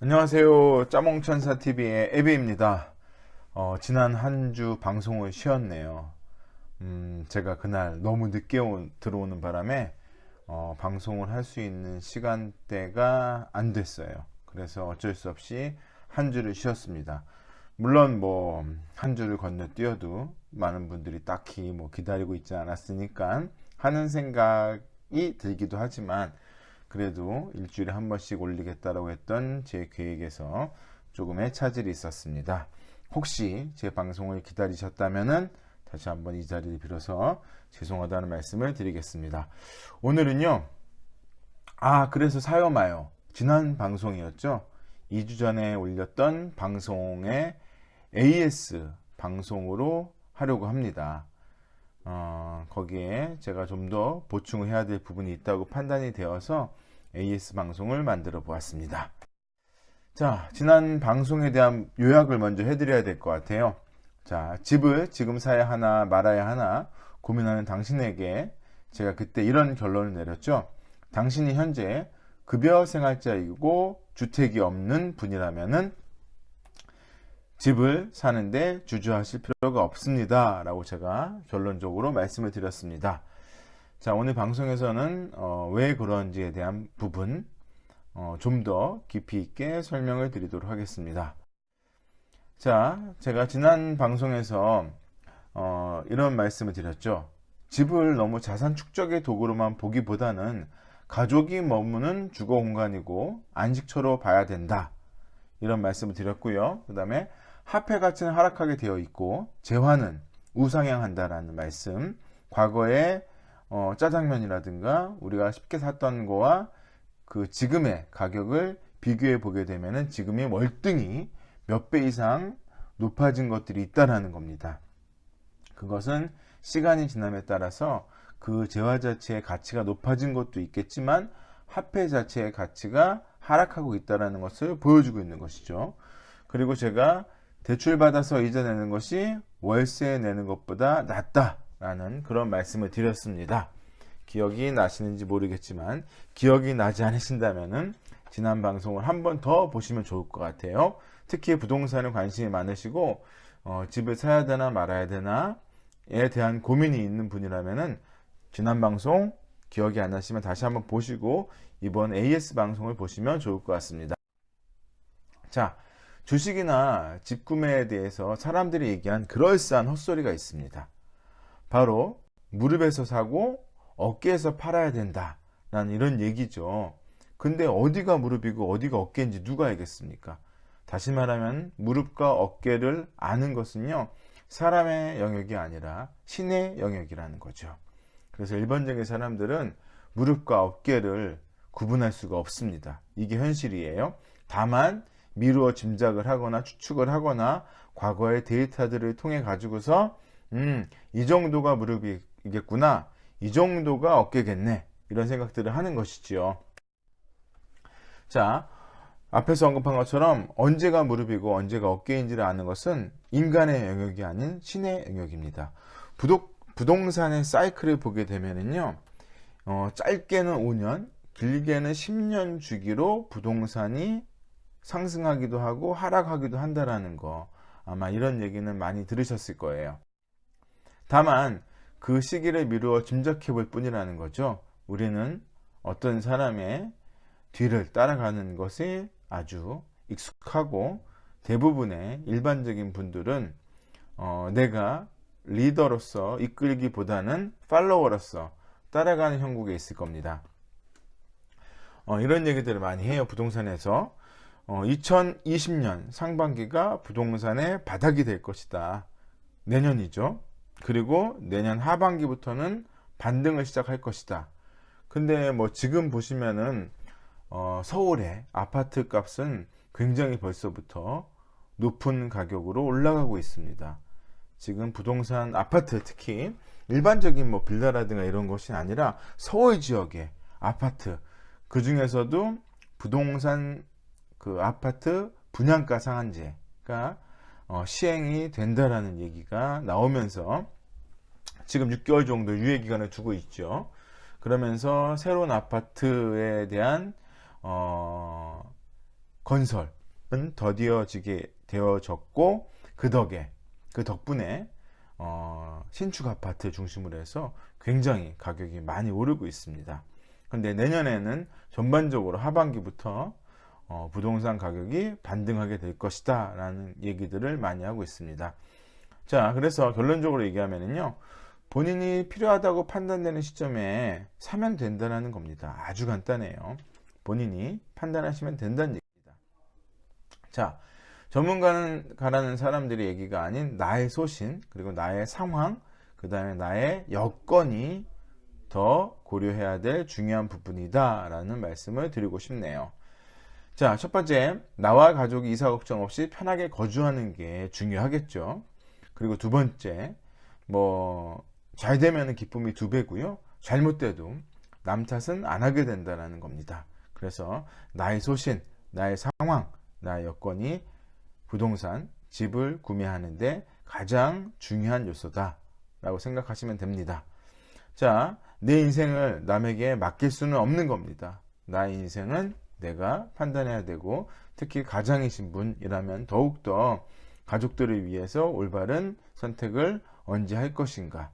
안녕하세요. 짜몽천사TV의 에비입니다. 지난 한 주 방송을 쉬었네요. 제가 그날 너무 늦게 들어오는 바람에 방송을 할 수 있는 시간대가 안 됐어요. 그래서 어쩔 수 없이 한 주를 쉬었습니다. 물론 뭐 한 주를 건너뛰어도 많은 분들이 딱히 뭐 기다리고 있지 않았으니까 하는 생각이 들기도 하지만, 그래도 일주일에 한 번씩 올리겠다라고 했던 제 계획에서 조금의 차질이 있었습니다. 혹시 제 방송을 기다리셨다면은 다시 한번 이 자리를 빌어서 죄송하다는 말씀을 드리겠습니다. 오늘은요, 그래서 사요마요. 지난 방송이었죠. 2주 전에 올렸던 방송의 AS 방송으로 하려고 합니다. 거기에 제가 좀 더 보충을 해야 될 부분이 있다고 판단이 되어서 AS 방송을 만들어 보았습니다. 자, 지난 방송에 대한 요약을 먼저 해드려야 될 것 같아요. 자, 집을 지금 사야 하나 말아야 하나 고민하는 당신에게 제가 그때 이런 결론을 내렸죠. 당신이 현재 급여 생활자이고 주택이 없는 분이라면은 집을 사는데 주저하실 필요가 없습니다 라고 제가 결론적으로 말씀을 드렸습니다. 자, 오늘 방송에서는 왜 그런지에 대한 부분 좀 더 깊이 있게 설명을 드리도록 하겠습니다. 자, 제가 지난 방송에서 이런 말씀을 드렸죠. 집을 너무 자산 축적의 도구로만 보기보다는 가족이 머무는 주거 공간이고 안식처로 봐야 된다, 이런 말씀을 드렸고요. 그 다음에 화폐 가치는 하락하게 되어 있고 재화는 우상향한다라는 말씀, 과거에 짜장면이라든가 우리가 쉽게 샀던 거와 그 지금의 가격을 비교해 보게 되면은 지금의 월등히 몇 배 이상 높아진 것들이 있다라는 겁니다. 그것은 시간이 지남에 따라서 그 재화 자체의 가치가 높아진 것도 있겠지만 화폐 자체의 가치가 하락하고 있다는 것을 보여주고 있는 것이죠. 그리고 제가 대출받아서 이자 내는 것이 월세 내는 것보다 낫다라는 그런 말씀을 드렸습니다. 기억이 나시는지 모르겠지만 기억이 나지 않으신다면 지난 방송을 한 번 더 보시면 좋을 것 같아요. 특히 부동산에 관심이 많으시고 집을 사야 되나 말아야 되나에 대한 고민이 있는 분이라면 지난 방송 기억이 안 나시면 다시 한번 보시고 이번 AS 방송을 보시면 좋을 것 같습니다. 자, 주식이나 집 구매에 대해서 사람들이 얘기한 그럴싸한 헛소리가 있습니다. 바로 무릎에서 사고 어깨에서 팔아야 된다 라는 이런 얘기죠. 근데 어디가 무릎이고 어디가 어깨인지 누가 알겠습니까? 다시 말하면 무릎과 어깨를 아는 것은요, 사람의 영역이 아니라 신의 영역이라는 거죠. 그래서 일반적인 사람들은 무릎과 어깨를 구분할 수가 없습니다. 이게 현실이에요. 다만 미루어 짐작을 하거나 추측을 하거나 과거의 데이터들을 통해 가지고서 이 정도가 무릎이겠구나, 이 정도가 어깨겠네, 이런 생각들을 하는 것이지요. 자, 앞에서 언급한 것처럼 언제가 무릎이고 언제가 어깨인지를 아는 것은 인간의 영역이 아닌 신의 영역입니다. 부동산의 사이클을 보게 되면은요, 짧게는 5년, 길게는 10년 주기로 부동산이 상승하기도 하고 하락하기도 한다라는 거, 아마 이런 얘기는 많이 들으셨을 거예요. 다만 그 시기를 미루어 짐작해 볼 뿐이라는 거죠. 우리는 어떤 사람의 뒤를 따라가는 것이 아주 익숙하고, 대부분의 일반적인 분들은 내가 리더로서 이끌기보다는 팔로워로서 따라가는 형국에 있을 겁니다. 이런 얘기들을 많이 해요. 부동산에서 2020년 상반기가 부동산의 바닥이 될 것이다. 내년이죠. 그리고 내년 하반기부터는 반등을 시작할 것이다. 근데 뭐 지금 보시면은 서울의 아파트 값은 굉장히 벌써부터 높은 가격으로 올라가고 있습니다. 지금 부동산 아파트, 특히 일반적인 뭐 빌라라든가 이런 것이 아니라 서울 지역의 아파트, 그 중에서도 부동산 그 아파트 분양가 상한제가 시행이 된다라는 얘기가 나오면서 지금 6개월 정도 유예 기간을 두고 있죠. 그러면서 새로운 아파트에 대한 건설은 더디어지게 되어졌고 그 덕분에 신축 아파트 중심으로 해서 굉장히 가격이 많이 오르고 있습니다. 그런데 내년에는 전반적으로 하반기부터 부동산 가격이 반등하게 될 것이다 라는 얘기들을 많이 하고 있습니다. 자, 그래서 결론적으로 얘기하면요, 본인이 필요하다고 판단되는 시점에 사면 된다는 겁니다. 아주 간단해요. 본인이 판단하시면 된다는 얘기입니다. 자, 전문가라는 사람들의 얘기가 아닌 나의 소신, 그리고 나의 상황, 그 다음에 나의 여건이 더 고려해야 될 중요한 부분이다 라는 말씀을 드리고 싶네요. 자, 첫 번째, 나와 가족이 이사 걱정 없이 편하게 거주하는 게 중요하겠죠. 그리고 두 번째, 잘 되면 기쁨이 2배고요. 잘못돼도 남 탓은 안 하게 된다는 겁니다. 그래서 나의 소신, 나의 상황, 나의 여건이 부동산, 집을 구매하는데 가장 중요한 요소다 라고 생각하시면 됩니다. 자, 내 인생을 남에게 맡길 수는 없는 겁니다. 나의 인생은 내가 판단해야 되고, 특히 가장이신 분이라면 더욱더 가족들을 위해서 올바른 선택을 언제 할 것인가,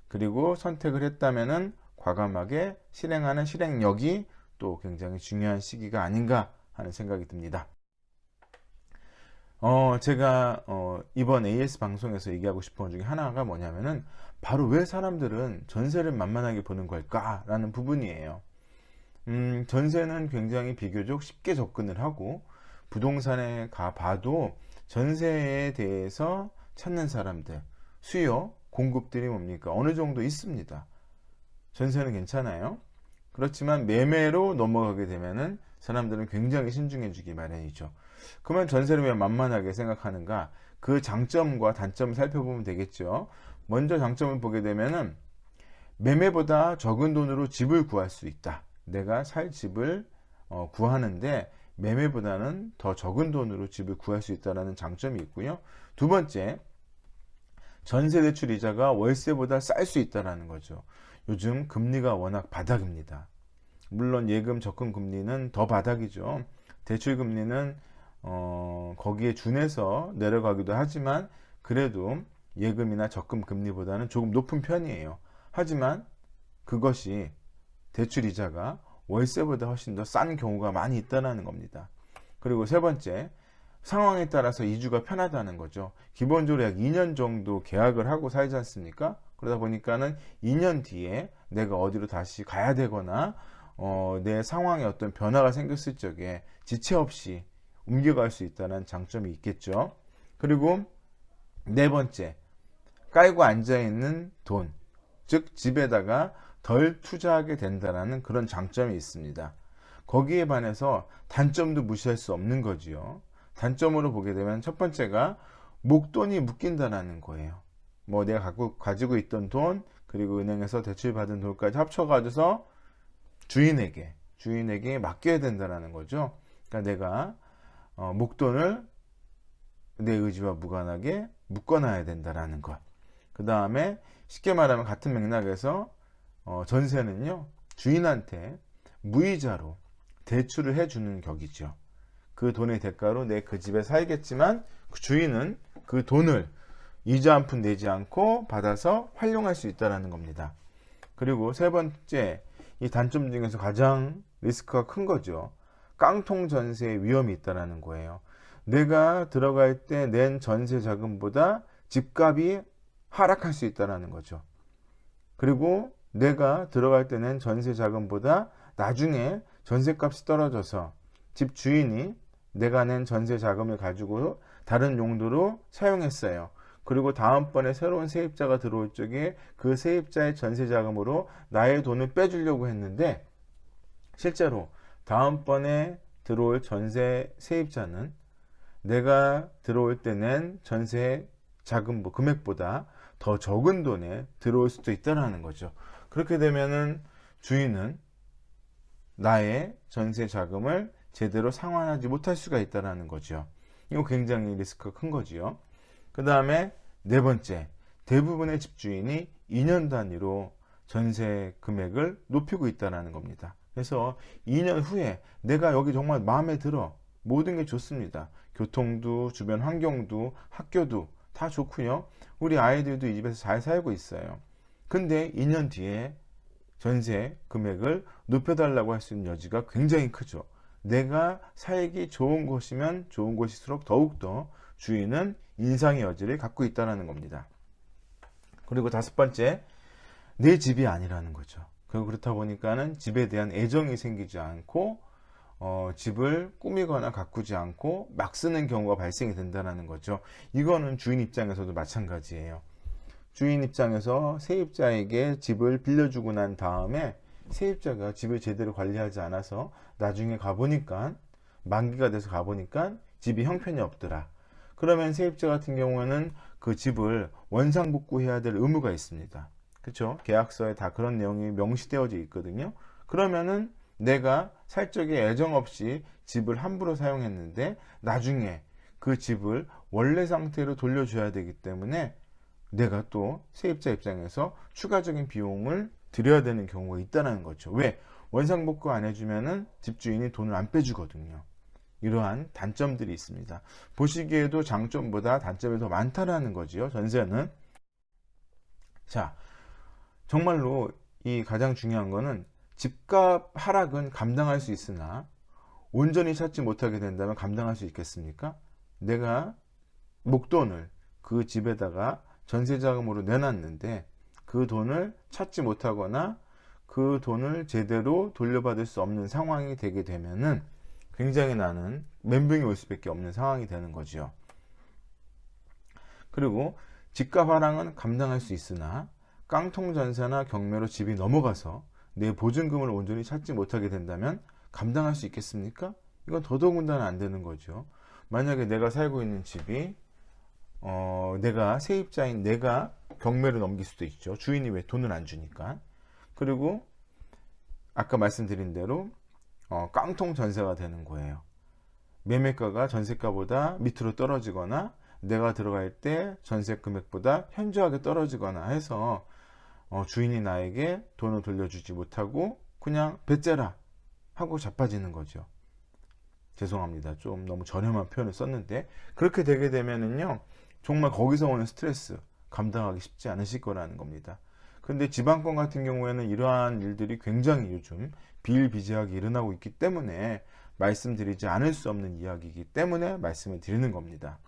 그리고 선택을 했다면은 과감하게 실행하는 실행력이 또 굉장히 중요한 시기가 아닌가 하는 생각이 듭니다. 제가 이번 AS 방송에서 얘기하고 싶은 것 중에 하나가 뭐냐면은, 바로 왜 사람들은 전세를 만만하게 보는 걸까라는 부분이에요. 전세는 굉장히 비교적 쉽게 접근을 하고, 부동산에 가봐도 전세에 대해서 찾는 사람들, 수요, 공급들이 뭡니까? 어느 정도 있습니다. 전세는 괜찮아요. 그렇지만 매매로 넘어가게 되면은 사람들은 굉장히 신중해지기 마련이죠. 그러면 전세를 왜 만만하게 생각하는가? 그 장점과 단점을 살펴보면 되겠죠. 먼저 장점을 보게 되면은 매매보다 적은 돈으로 집을 구할 수 있다. 내가 살 집을 구하는데 매매보다는 더 적은 돈으로 집을 구할 수 있다는 장점이 있고요. 두 번째, 전세 대출 이자가 월세보다 쌀 수 있다는 거죠. 요즘 금리가 워낙 바닥입니다. 물론 예금 적금 금리는 더 바닥이죠. 대출 금리는 거기에 준해서 내려가기도 하지만, 그래도 예금이나 적금 금리보다는 조금 높은 편이에요. 하지만 그것이 대출 이자가 월세보다 훨씬 더 싼 경우가 많이 있다는 겁니다. 그리고 세 번째, 상황에 따라서 이주가 편하다는 거죠. 기본적으로 약 2년 정도 계약을 하고 살지 않습니까? 그러다 보니까는 2년 뒤에 내가 어디로 다시 가야 되거나 내 상황에 어떤 변화가 생겼을 적에 지체 없이 옮겨갈 수 있다는 장점이 있겠죠. 그리고 네 번째, 깔고 앉아있는 돈, 즉 집에다가 덜 투자하게 된다는 그런 장점이 있습니다. 거기에 반해서 단점도 무시할 수 없는 거지요. 단점으로 보게 되면 첫 번째가 목돈이 묶인다는 거예요. 내가 가지고 있던 돈, 그리고 은행에서 대출받은 돈까지 합쳐가지고서 주인에게 맡겨야 된다는 거죠. 그러니까 내가 목돈을 내 의지와 무관하게 묶어놔야 된다는 것. 그 다음에 쉽게 말하면 같은 맥락에서 전세는요, 주인한테 무이자로 대출을 해주는 격이죠. 그 돈의 대가로 내 그 집에 살겠지만, 그 주인은 그 돈을 이자 한 푼 내지 않고 받아서 활용할 수 있다는 겁니다. 그리고 세 번째, 이 단점 중에서 가장 리스크가 큰 거죠. 깡통 전세의 위험이 있다는 거예요. 내가 들어갈 때 낸 전세 자금보다 집값이 하락할 수 있다는 거죠. 그리고 내가 들어갈 때 낸 전세 자금보다 나중에 전세값이 떨어져서 집 주인이 내가 낸 전세 자금을 가지고 다른 용도로 사용했어요. 그리고 다음번에 새로운 세입자가 들어올 적에 그 세입자의 전세 자금으로 나의 돈을 빼주려고 했는데, 실제로 다음번에 들어올 전세 세입자는 내가 들어올 때 낸 전세 자금 금액보다 더 적은 돈에 들어올 수도 있다는 거죠. 그렇게 되면은 주인은 나의 전세 자금을 제대로 상환하지 못할 수가 있다는 거죠. 이거 굉장히 리스크가 큰 거지요. 그 다음에 네 번째, 대부분의 집주인이 2년 단위로 전세 금액을 높이고 있다는 겁니다. 그래서 2년 후에 내가 여기 정말 마음에 들어, 모든 게 좋습니다. 교통도, 주변 환경도, 학교도 다 좋고요. 우리 아이들도 이 집에서 잘 살고 있어요. 근데 2년 뒤에 전세 금액을 높여달라고 할 수 있는 여지가 굉장히 크죠. 내가 살기 좋은 곳이면 좋은 곳일수록 더욱더 주인은 인상의 여지를 갖고 있다는 겁니다. 그리고 다섯 번째, 내 집이 아니라는 거죠. 그렇다 보니까는 집에 대한 애정이 생기지 않고 집을 꾸미거나 가꾸지 않고 막 쓰는 경우가 발생이 된다는 거죠. 이거는 주인 입장에서도 마찬가지예요. 주인 입장에서 세입자에게 집을 빌려주고 난 다음에 세입자가 집을 제대로 관리하지 않아서 나중에 가보니까 만기가 돼서 가보니까 집이 형편이 없더라. 그러면 세입자 같은 경우에는 그 집을 원상복구해야 될 의무가 있습니다. 그렇죠? 계약서에 다 그런 내용이 명시되어져 있거든요. 그러면은 내가 살 적에 애정 없이 집을 함부로 사용했는데 나중에 그 집을 원래 상태로 돌려줘야 되기 때문에 내가 또 세입자 입장에서 추가적인 비용을 들여야 되는 경우가 있다는 거죠. 왜? 원상복구 안 해주면은 집주인이 돈을 안 빼주거든요. 이러한 단점들이 있습니다. 보시기에도 장점보다 단점이 더 많다라는 거지요. 전세는. 자, 정말로 이 가장 중요한 거는 집값 하락은 감당할 수 있으나 온전히 찾지 못하게 된다면 감당할 수 있겠습니까? 내가 목돈을 그 집에다가 전세자금으로 내놨는데 그 돈을 찾지 못하거나 그 돈을 제대로 돌려받을 수 없는 상황이 되게 되면은 굉장히 나는 멘붕이 올 수밖에 없는 상황이 되는 거죠. 그리고 집값 하락은 감당할 수 있으나 깡통 전세나 경매로 집이 넘어가서 내 보증금을 온전히 찾지 못하게 된다면 감당할 수 있겠습니까? 이건 더더군다나 안 되는 거죠. 만약에 내가 살고 있는 집이 내가 세입자인 내가 경매로 넘길 수도 있죠. 주인이 왜 돈을 안 주니까. 그리고 아까 말씀드린 대로 깡통 전세가 되는 거예요. 매매가가 전세가보다 밑으로 떨어지거나 내가 들어갈 때 전세 금액보다 현저하게 떨어지거나 해서 주인이 나에게 돈을 돌려주지 못하고 그냥 배째라 하고 자빠지는 거죠. 죄송합니다. 좀 너무 저렴한 표현을 썼는데 그렇게 되게 되면은요 정말 거기서 오는 스트레스 감당하기 쉽지 않으실 거라는 겁니다. 근데 지방권 같은 경우에는 이러한 일들이 굉장히 요즘 비일비재하게 일어나고 있기 때문에 말씀드리지 않을 수 없는 이야기이기 때문에 말씀을 드리는 겁니다.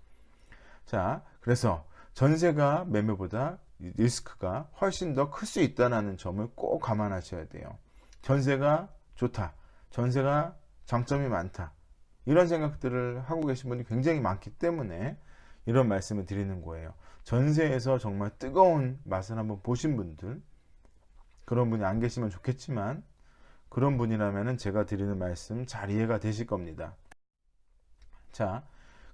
자, 그래서 전세가 매매보다 리스크가 훨씬 더 클 수 있다는 점을 꼭 감안하셔야 돼요. 전세가 좋다. 전세가 장점이 많다. 이런 생각들을 하고 계신 분이 굉장히 많기 때문에 이런 말씀을 드리는 거예요. 전세에서 정말 뜨거운 맛을 한번 보신 분들, 그런 분이 안 계시면 좋겠지만 그런 분이라면 제가 드리는 말씀 잘 이해가 되실 겁니다. 자,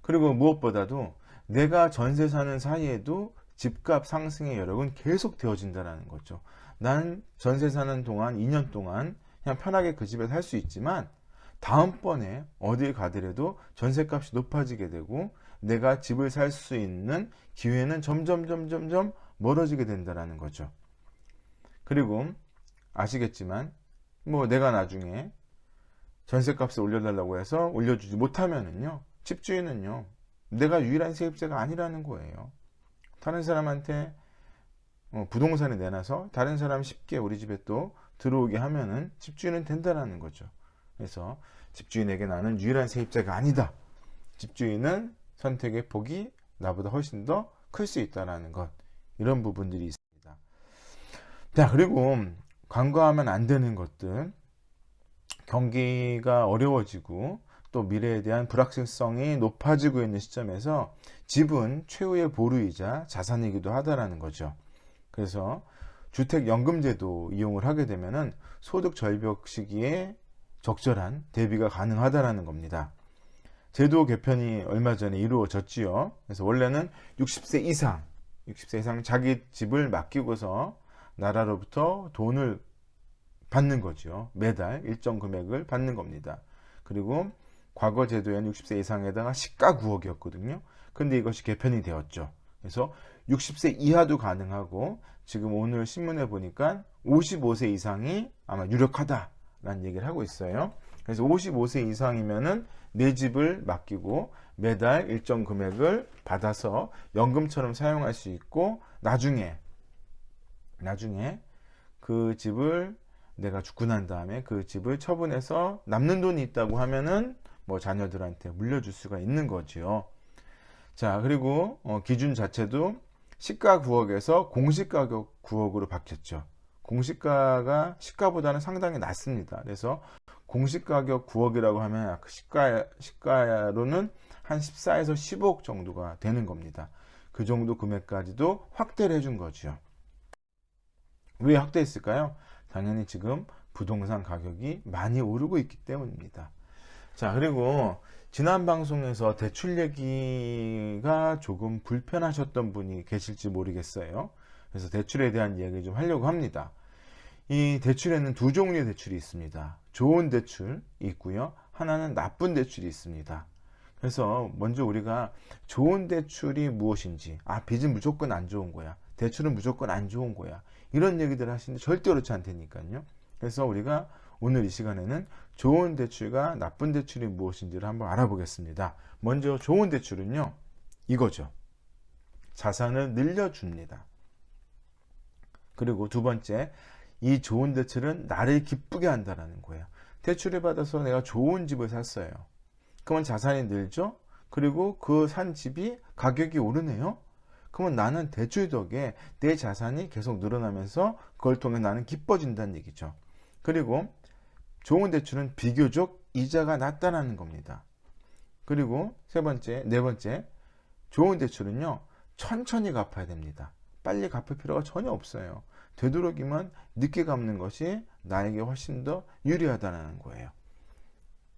그리고 무엇보다도 내가 전세 사는 사이에도 집값 상승의 여력은 계속 되어진다는 거죠. 나는 전세 사는 동안 2년 동안 그냥 편하게 그 집에 살 수 있지만 다음번에 어딜 가더라도 전세값이 높아지게 되고 내가 집을 살 수 있는 기회는 점점 멀어지게 된다는 거죠. 그리고 아시겠지만 뭐 내가 나중에 전세값을 올려달라고 해서 올려주지 못하면은요 집주인은요 내가 유일한 세입자가 아니라는 거예요. 다른 사람한테 부동산에 내놔서 다른 사람 쉽게 우리 집에 또 들어오게 하면은 집주인은 된다는 거죠. 그래서 집주인에게 나는 유일한 세입자가 아니다. 집주인은 선택의 폭이 나보다 훨씬 더 클 수 있다는 것. 이런 부분들이 있습니다. 자, 그리고 간과하면 안 되는 것들. 경기가 어려워지고 또 미래에 대한 불확실성이 높아지고 있는 시점에서 집은 최후의 보루이자 자산이기도 하다라는 거죠. 그래서 주택연금제도 이용을 하게 되면은 소득 절벽 시기에 적절한 대비가 가능하다라는 겁니다. 제도 개편이 얼마 전에 이루어졌지요. 그래서 원래는 60세 이상 자기 집을 맡기고서 나라로부터 돈을 받는 거죠. 매달 일정 금액을 받는 겁니다. 그리고 과거 제도에는 60세 이상에다가 시가 9억이었거든요. 근데 이것이 개편이 되었죠. 그래서 60세 이하도 가능하고 지금 오늘 신문에 보니까 55세 이상이 아마 유력하다라는 얘기를 하고 있어요. 그래서 55세 이상이면은 내 집을 맡기고 매달 일정 금액을 받아서 연금처럼 사용할 수 있고, 나중에 그 집을 내가 죽고 난 다음에 그 집을 처분해서 남는 돈이 있다고 하면은 뭐 자녀들한테 물려줄 수가 있는 거지요. 자, 그리고 기준 자체도 시가 9억에서 공시가격 9억으로 바뀌었죠. 공시가가 시가보다는 상당히 낮습니다. 그래서 공시가격 9억이라고 하면 시가로는 한 14에서 15억 정도가 되는 겁니다. 그 정도 금액까지도 확대를 해준 거죠. 왜 확대했을까요? 당연히 지금 부동산 가격이 많이 오르고 있기 때문입니다. 자, 그리고 지난 방송에서 대출 얘기가 조금 불편하셨던 분이 계실지 모르겠어요. 그래서 대출에 대한 이야기 좀 하려고 합니다. 이 대출에는 두 종류의 대출이 있습니다. 좋은 대출이 있고요. 하나는 나쁜 대출이 있습니다. 그래서 먼저 우리가 좋은 대출이 무엇인지, 빚은 무조건 안 좋은 거야, 대출은 무조건 안 좋은 거야, 이런 얘기들 하시는데 절대 그렇지 않다니까요. 그래서 우리가 오늘 이 시간에는 좋은 대출과 나쁜 대출이 무엇인지를 한번 알아보겠습니다. 먼저 좋은 대출은요, 이거죠. 자산을 늘려줍니다. 그리고 두 번째, 이 좋은 대출은 나를 기쁘게 한다는 거예요. 대출을 받아서 내가 좋은 집을 샀어요. 그러면 자산이 늘죠? 그리고 그 산 집이 가격이 오르네요? 그러면 나는 대출 덕에 내 자산이 계속 늘어나면서 그걸 통해 나는 기뻐진다는 얘기죠. 그리고 좋은 대출은 비교적 이자가 낮다는 겁니다. 그리고 네 번째, 좋은 대출은요, 천천히 갚아야 됩니다. 빨리 갚을 필요가 전혀 없어요. 되도록이면 늦게 갚는 것이 나에게 훨씬 더 유리하다는 거예요.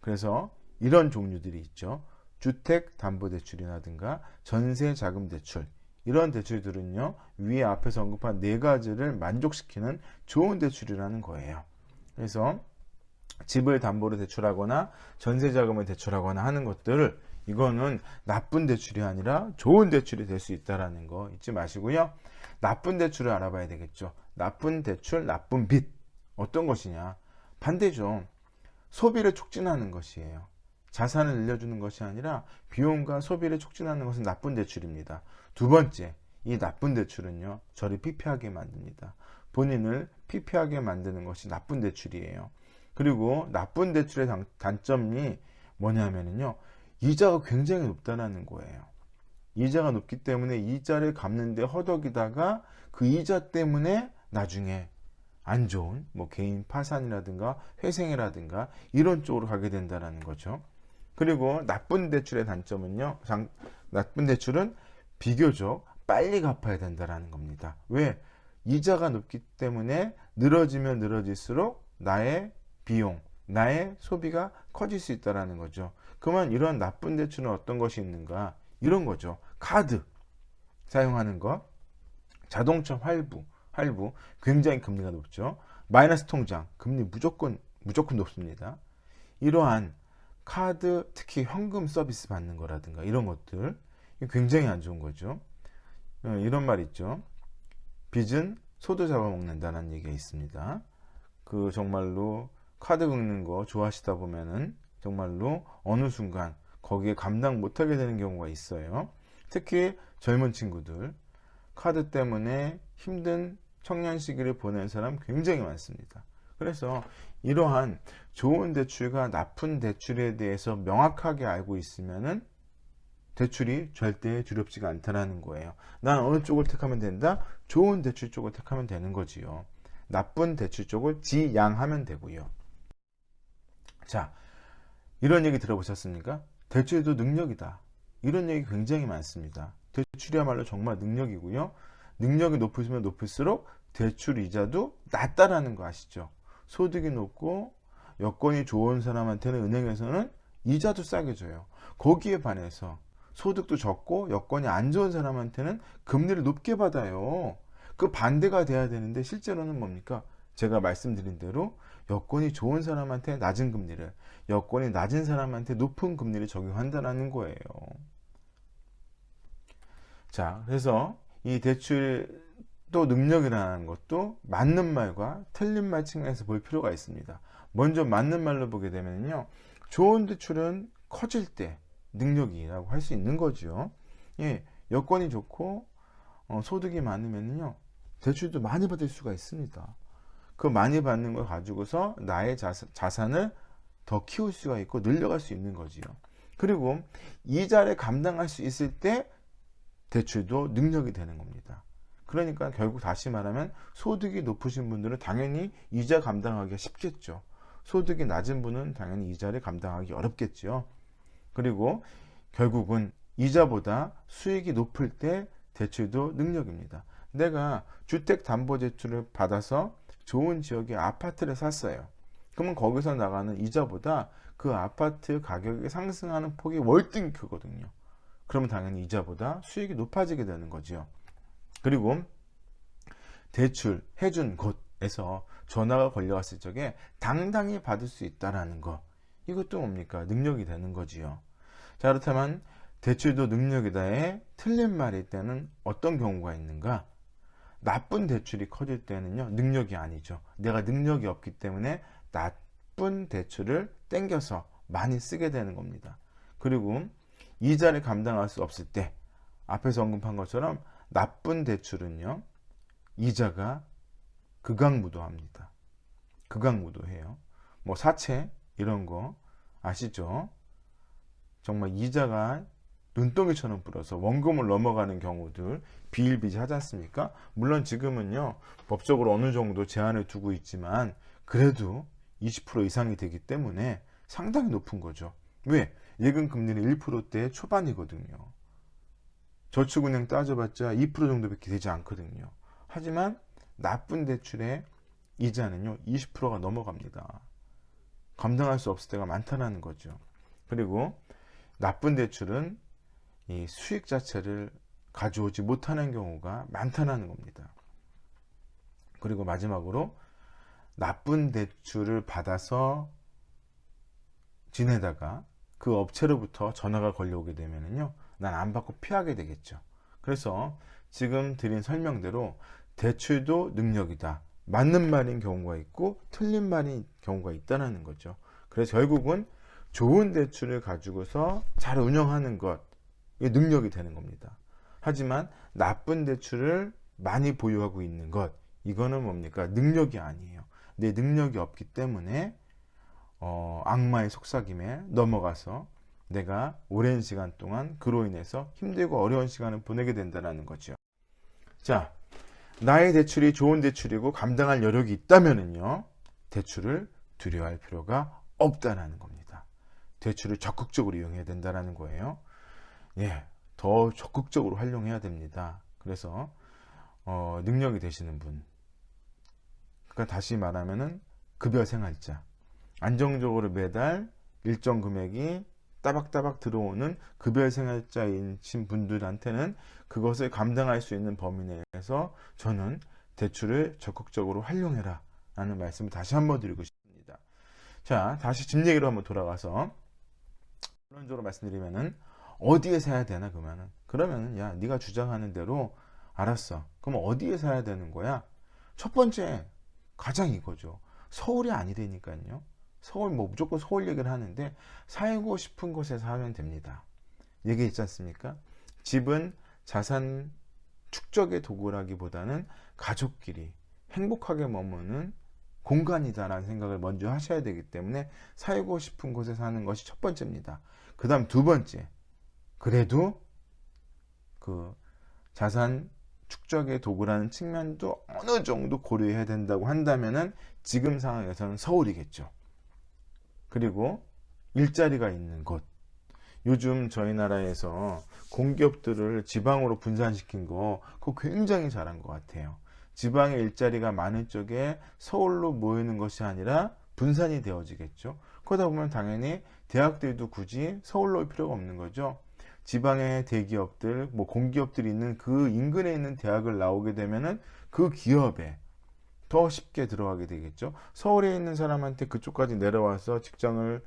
그래서 이런 종류들이 있죠. 주택담보대출이라든가 전세자금대출, 이런 대출들은요, 위에 앞에서 언급한 네 가지를 만족시키는 좋은 대출이라는 거예요. 그래서 집을 담보로 대출하거나 전세자금을 대출하거나 하는 것들을, 이거는 나쁜 대출이 아니라 좋은 대출이 될 수 있다는 거 잊지 마시고요. 나쁜 대출을 알아봐야 되겠죠. 나쁜 대출, 나쁜 빚, 어떤 것이냐? 반대죠. 소비를 촉진하는 것이에요. 자산을 늘려주는 것이 아니라 비용과 소비를 촉진하는 것은 나쁜 대출입니다. 두 번째, 이 나쁜 대출은요, 저를 피폐하게 만듭니다. 본인을 피폐하게 만드는 것이 나쁜 대출이에요. 그리고 나쁜 대출의 단점이 뭐냐면요, 이자가 굉장히 높다는 거예요. 이자가 높기 때문에 이자를 갚는데 허덕이다가 그 이자 때문에 나중에 안 좋은 개인 파산이라든가 회생이라든가 이런 쪽으로 가게 된다는 거죠. 그리고 나쁜 대출의 단점은요, 나쁜 대출은 비교적 빨리 갚아야 된다는 겁니다. 왜? 이자가 높기 때문에 늘어지면 늘어질수록 나의 비용, 나의 소비가 커질 수 있다는 거죠. 그러면 이런 나쁜 대출은 어떤 것이 있는가? 이런 거죠. 카드 사용하는 것, 자동차 할부 굉장히 금리가 높죠. 마이너스 통장 금리 무조건 높습니다. 이러한 카드, 특히 현금 서비스 받는 거라든가 이런 것들 굉장히 안 좋은 거죠. 이런 말 있죠. 빚은 소도 잡아먹는다는 얘기가 있습니다. 그 정말로 카드 긁는 거 좋아하시다 보면은 정말로 어느 순간 거기에 감당 못하게 되는 경우가 있어요. 특히 젊은 친구들 카드 때문에 힘든 청년 시기를 보낸 사람 굉장히 많습니다. 그래서 이러한 좋은 대출과 나쁜 대출에 대해서 명확하게 알고 있으면은 대출이 절대 두렵지가 않다는 거예요. 난 어느 쪽을 택하면 된다? 좋은 대출 쪽을 택하면 되는 거지요. 나쁜 대출 쪽을 지양하면 되고요. 자, 이런 얘기 들어보셨습니까? 대출도 능력이다. 이런 얘기 굉장히 많습니다. 대출이야말로 정말 능력이고요. 능력이 높으시면 높을수록 대출 이자도 낮다라는 거 아시죠? 소득이 높고 여건이 좋은 사람한테는 은행에서는 이자도 싸게 줘요. 거기에 반해서 소득도 적고 여건이 안 좋은 사람한테는 금리를 높게 받아요. 그 반대가 돼야 되는데 실제로는 뭡니까? 제가 말씀드린 대로 여건이 좋은 사람한테 낮은 금리를, 여건이 낮은 사람한테 높은 금리를 적용한다는 거예요. 자, 그래서 이 대출 또 능력이라는 것도 맞는 말과 틀린 말 측면에서 볼 필요가 있습니다. 먼저 맞는 말로 보게 되면요, 좋은 대출은 커질 때 능력이라고 할 수 있는 거죠. 예, 여건이 좋고 소득이 많으면요 대출도 많이 받을 수가 있습니다. 그 많이 받는 걸 가지고서 나의 자산을 더 키울 수가 있고 늘려갈 수 있는 거지요. 그리고 이자를 감당할 수 있을 때 대출도 능력이 되는 겁니다. 그러니까 결국 다시 말하면 소득이 높으신 분들은 당연히 이자 감당하기가 쉽겠죠. 소득이 낮은 분은 당연히 이자를 감당하기 어렵겠죠. 그리고 결국은 이자보다 수익이 높을 때 대출도 능력입니다. 내가 주택담보대출을 받아서 좋은 지역의 아파트를 샀어요. 그러면 거기서 나가는 이자보다 그 아파트 가격이 상승하는 폭이 월등히 크거든요. 그러면 당연히 이자보다 수익이 높아지게 되는 거죠. 그리고 대출 해준 곳에서 전화가 걸려왔을 적에 당당히 받을 수 있다는 거, 이것도 뭡니까? 능력이 되는 거지요. 자, 그렇다면 대출도 능력이다에 틀린 말일 때는 어떤 경우가 있는가? 나쁜 대출이 커질 때는요, 능력이 아니죠. 내가 능력이 없기 때문에 나쁜 대출을 땡겨서 많이 쓰게 되는 겁니다. 그리고 이자를 감당할 수 없을 때, 앞에서 언급한 것처럼 나쁜 대출은요, 이자가 극악무도합니다. 극악무도해요. 뭐 사채 이런 거 아시죠? 정말 이자가 눈덩이처럼 불어서 원금을 넘어가는 경우들 비일비재하지 않습니까? 물론 지금은요 법적으로 어느 정도 제한을 두고 있지만 그래도 20% 이상이 되기 때문에 상당히 높은 거죠. 왜? 예금 금리는 1%대 초반이거든요. 저축은행 따져봤자 2% 정도밖에 되지 않거든요. 하지만 나쁜 대출의 이자는요 20%가 넘어갑니다. 감당할 수 없을 때가 많다는 거죠. 그리고 나쁜 대출은 이 수익 자체를 가져오지 못하는 경우가 많다는 겁니다. 그리고 마지막으로 나쁜 대출을 받아서 지내다가 그 업체로부터 전화가 걸려오게 되면요, 난 안 받고 피하게 되겠죠. 그래서 지금 드린 설명대로 대출도 능력이다. 맞는 말인 경우가 있고 틀린 말인 경우가 있다는 거죠. 그래서 결국은 좋은 대출을 가지고서 잘 운영하는 것, 이게 능력이 되는 겁니다. 하지만 나쁜 대출을 많이 보유하고 있는 것, 이거는 뭡니까? 능력이 아니에요. 내 능력이 없기 때문에 악마의 속삭임에 넘어가서 내가 오랜 시간 동안 그로 인해서 힘들고 어려운 시간을 보내게 된다는 거죠. 자, 나의 대출이 좋은 대출이고 감당할 여력이 있다면요, 대출을 두려워할 필요가 없다는 겁니다. 대출을 적극적으로 이용해야 된다는 거예요. 예, 더 적극적으로 활용해야 됩니다. 그래서 능력이 되시는 분, 그러니까 다시 말하면은 급여 생활자, 안정적으로 매달 일정 금액이 따박따박 들어오는 급여 생활자인 분들한테는 그것을 감당할 수 있는 범위 내에서 저는 대출을 적극적으로 활용해라 라는 말씀을 다시 한번 드리고 싶습니다. 자, 다시 집 얘기로 한번 돌아가서 결론적으로 말씀드리면은 어디에 사야 되나? 그러면은 야, 네가 주장하는 대로 알았어. 그럼 어디에 사야 되는 거야? 첫 번째 가장 이거죠. 서울이 아니라니까요. 서울 뭐 무조건 서울 얘기를 하는데 살고 싶은 곳에서 하면 됩니다. 얘기했지 않습니까? 집은 자산 축적의 도구라기보다는 가족끼리 행복하게 머무는 공간이다라는 생각을 먼저 하셔야 되기 때문에 살고 싶은 곳에 사는 것이 첫 번째입니다. 그 다음 두 번째, 그래도 그 자산 축적의 도구라는 측면도 어느 정도 고려해야 된다고 한다면은 지금 상황에서는 서울이겠죠. 그리고 일자리가 있는 곳. 요즘 저희 나라에서 공기업들을 지방으로 분산시킨 거, 그거 굉장히 잘한 것 같아요. 지방에 일자리가 많은 쪽에 서울로 모이는 것이 아니라 분산이 되어지겠죠. 그러다 보면 당연히 대학들도 굳이 서울로 올 필요가 없는 거죠. 지방의 대기업들, 뭐 공기업들이 있는 그 인근에 있는 대학을 나오게 되면은 그 기업에 더 쉽게 들어가게 되겠죠. 서울에 있는 사람한테 그쪽까지 내려와서 직장을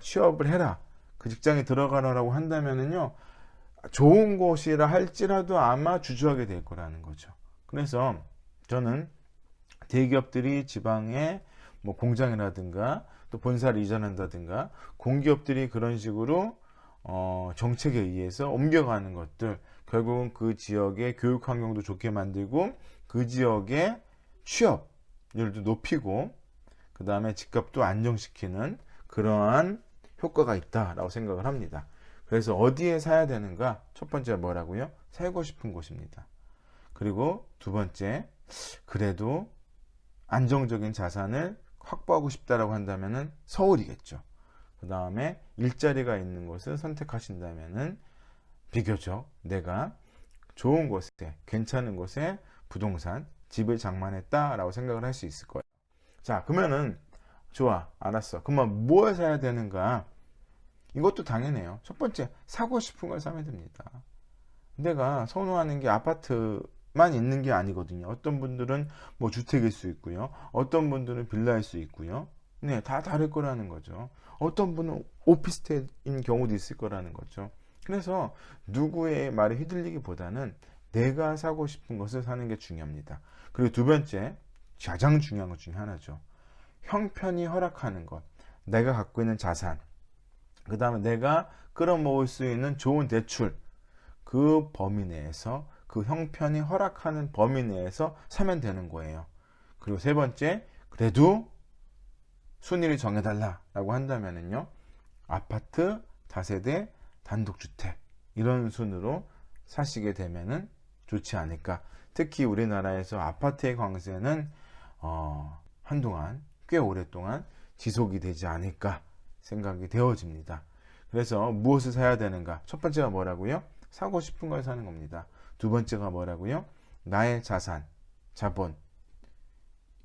취업을 해라, 그 직장에 들어가라고 한다면은요, 좋은 곳이라 할지라도 아마 주저하게 될 거라는 거죠. 그래서 저는 대기업들이 지방에 뭐 공장이라든가 또 본사를 이전한다든가 공기업들이 그런 식으로 정책에 의해서 옮겨가는 것들, 결국은 그 지역의 교육 환경도 좋게 만들고 그 지역의 취업률도 높이고 그 다음에 집값도 안정시키는 그러한 효과가 있다라고 생각을 합니다. 그래서 어디에 사야 되는가? 첫 번째 뭐라고요? 살고 싶은 곳입니다. 그리고 두 번째, 그래도 안정적인 자산을 확보하고 싶다라고 한다면은 서울이겠죠. 그 다음에 일자리가 있는 곳을 선택하신다면은 비교적 내가 좋은 곳에, 괜찮은 곳에 부동산, 집을 장만했다라고 생각을 할 수 있을 거예요. 자, 그러면은 좋아, 알았어. 그러면 뭘 사야 되는가? 이것도 당연해요. 첫 번째, 사고 싶은 걸 사면 됩니다. 내가 선호하는 게 아파트만 있는 게 아니거든요. 어떤 분들은 뭐 주택일 수 있고요. 어떤 분들은 빌라일 수 있고요. 네, 다 다를 거라는 거죠. 어떤 분은 오피스텔인 경우도 있을 거라는 거죠. 그래서 누구의 말에 휘둘리기보다는 내가 사고 싶은 것을 사는 게 중요합니다. 그리고 두 번째, 가장 중요한 것 중에 하나죠. 형편이 허락하는 것. 내가 갖고 있는 자산. 그 다음에 내가 끌어모을 수 있는 좋은 대출. 그 범위 내에서, 그 형편이 허락하는 범위 내에서 사면 되는 거예요. 그리고 세 번째, 그래도 순위를 정해달라고 한다면요, 아파트, 다세대, 단독주택 이런 순으로 사시게 되면은 좋지 않을까. 특히 우리나라에서 아파트의 강세는 한동안 꽤 오랫동안 지속이 되지 않을까 생각이 되어집니다. 그래서 무엇을 사야 되는가? 첫 번째가 뭐라고요? 사고 싶은 걸 사는 겁니다. 두 번째가 뭐라고요? 나의 자산, 자본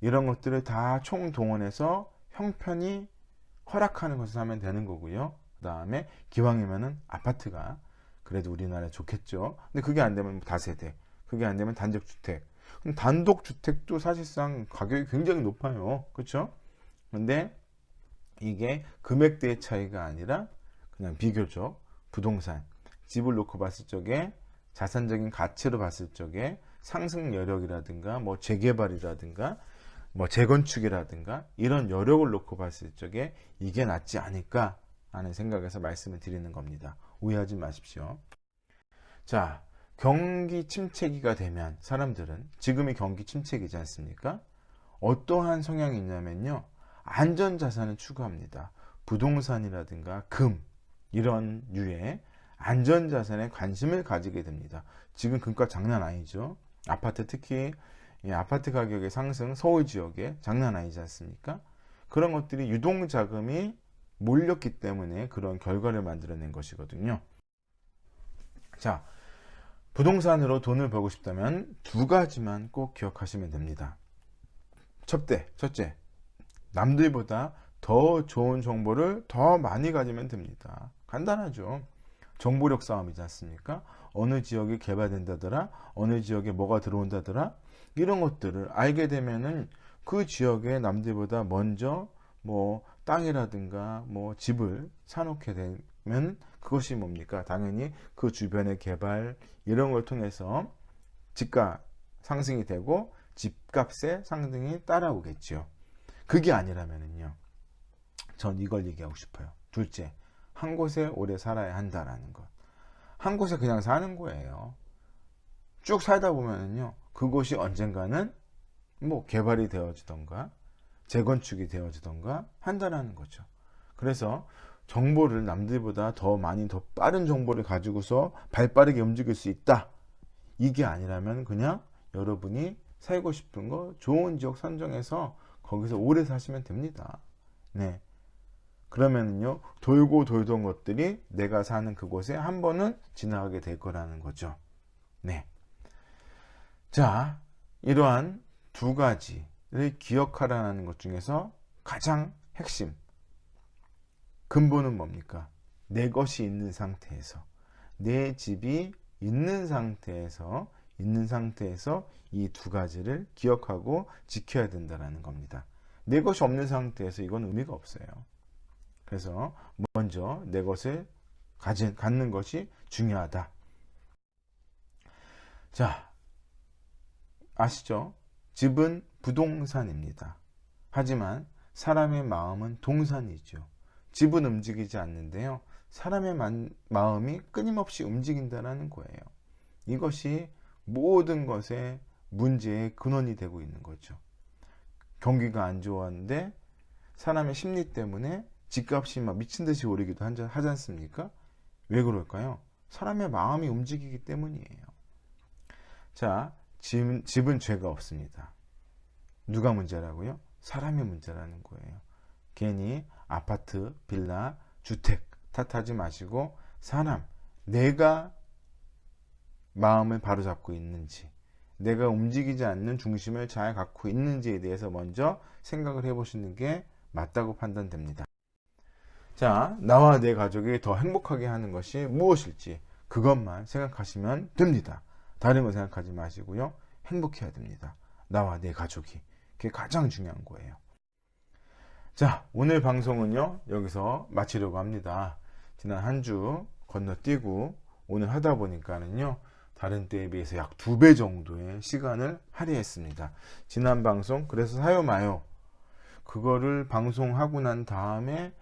이런 것들을 다 총동원해서 형편이 허락하는 것을 사면 되는 거고요. 그 다음에 기왕이면은 아파트가 그래도 우리나라에 좋겠죠. 근데 그게 안 되면 다세대, 그게 안 되면 단독주택. 그럼 단독주택도 사실상 가격이 굉장히 높아요. 그렇죠? 근데 이게 금액대의 차이가 아니라 그냥 비교적 부동산, 집을 놓고 봤을 적에 자산적인 가치로 봤을 적에 상승 여력이라든가 뭐 재개발이라든가 뭐 재건축이라든가 이런 여력을 놓고 봤을 적에 이게 낫지 않을까 하는 생각에서 말씀을 드리는 겁니다. 오해하지 마십시오. 자, 경기 침체기가 되면 사람들은, 지금이 경기 침체기지 않습니까? 어떠한 성향이 있냐면요, 안전자산을 추구합니다. 부동산이라든가 금 이런 류의 안전자산에 관심을 가지게 됩니다. 지금 금값 장난 아니죠. 아파트, 특히 아파트 가격의 상승, 서울 지역에 장난 아니지 않습니까? 그런 것들이 유동자금이 몰렸기 때문에 그런 결과를 만들어낸 것이거든요. 자, 부동산으로 돈을 벌고 싶다면 두 가지만 꼭 기억하시면 됩니다. 첫째, 남들보다 더 좋은 정보를 더 많이 가지면 됩니다. 간단하죠. 정보력 싸움이지 않습니까? 어느 지역이 개발된다더라, 어느 지역에 뭐가 들어온다더라, 이런 것들을 알게 되면은 그 지역에 남들보다 먼저 뭐 땅이라든가 뭐 집을 사놓게 되면 그것이 뭡니까? 당연히 그 주변의 개발 이런 걸 통해서 집가 상승이 되고 집값의 상승이 따라오겠죠. 그게 아니라면은요, 전 이걸 얘기하고 싶어요. 둘째, 한 곳에 오래 살아야 한다라는 것. 한 곳에 그냥 사는 거예요. 쭉 살다 보면은요, 그곳이 언젠가는 뭐 개발이 되어지던가 재건축이 되어지던가 한다라는 거죠. 그래서 정보를 남들보다 더 많이, 더 빠른 정보를 가지고서 발빠르게 움직일 수 있다. 이게 아니라면 그냥 여러분이 살고 싶은 거 좋은 지역 선정해서 거기서 오래 사시면 됩니다. 네. 그러면은요, 돌고 돌던 것들이 내가 사는 그곳에 한 번은 지나가게 될 거라는 거죠. 네. 자, 이러한 두 가지를 기억하라는 것 중에서 가장 핵심, 근본은 뭡니까? 내 것이 있는 상태에서, 내 집이 있는 상태에서 이 두 가지를 기억하고 지켜야 된다는 겁니다. 내 것이 없는 상태에서 이건 의미가 없어요. 그래서 먼저 내 것을 갖는 것이 중요하다. 자, 아시죠? 집은 부동산입니다. 하지만 사람의 마음은 동산이죠. 집은 움직이지 않는데요. 사람의 마음이 끊임없이 움직인다는 거예요. 이것이 모든 것의 문제의 근원이 되고 있는 거죠. 경기가 안 좋았는데 사람의 심리 때문에 집값이 막 미친 듯이 오르기도 하지 않습니까? 왜 그럴까요? 사람의 마음이 움직이기 때문이에요. 자, 집은 죄가 없습니다. 누가 문제라고요? 사람의 문제라는 거예요. 괜히 아파트, 빌라, 주택 탓하지 마시고 사람, 내가 마음을 바로잡고 있는지, 내가 움직이지 않는 중심을 잘 갖고 있는지에 대해서 먼저 생각을 해보시는 게 맞다고 판단됩니다. 자, 나와 내 가족이 더 행복하게 하는 것이 무엇일지 그것만 생각하시면 됩니다. 다른 거 생각하지 마시고요. 행복해야 됩니다. 나와 내 가족이. 그게 가장 중요한 거예요. 자, 오늘 방송은요, 여기서 마치려고 합니다. 지난 한 주 건너뛰고 오늘 하다 보니까는요, 다른 때에 비해서 약 2배 정도의 시간을 할애했습니다. 지난 방송, 그래서 사요 마요. 그거를 방송하고 난 다음에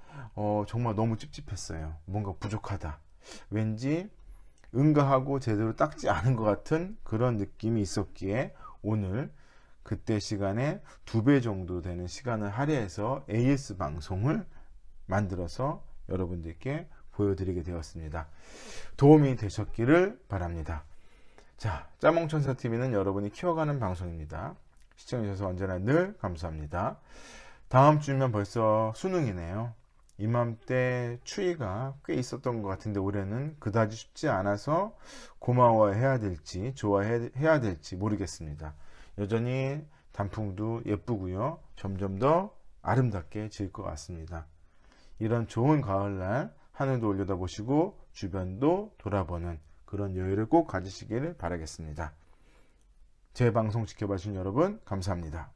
정말 너무 찝찝했어요. 뭔가 부족하다. 왠지 응가하고 제대로 닦지 않은 것 같은 그런 느낌이 있었기에 오늘 그때 시간에 2배 정도 되는 시간을 할애해서 AS 방송을 만들어서 여러분들께 보여드리게 되었습니다. 도움이 되셨기를 바랍니다. 자, 짜몽천사TV는 여러분이 키워가는 방송입니다. 시청해주셔서 언제나 늘 감사합니다. 다음 주면 벌써 수능이네요. 이맘때 추위가 꽤 있었던 것 같은데 올해는 그다지 쉽지 않아서 고마워해야 될지 좋아해야 될지 모르겠습니다. 여전히 단풍도 예쁘고요. 점점 더 아름답게 질 것 같습니다. 이런 좋은 가을날 하늘도 올려다보시고 주변도 돌아보는 그런 여유를 꼭 가지시기를 바라겠습니다. 제 방송 지켜봐주신 여러분 감사합니다.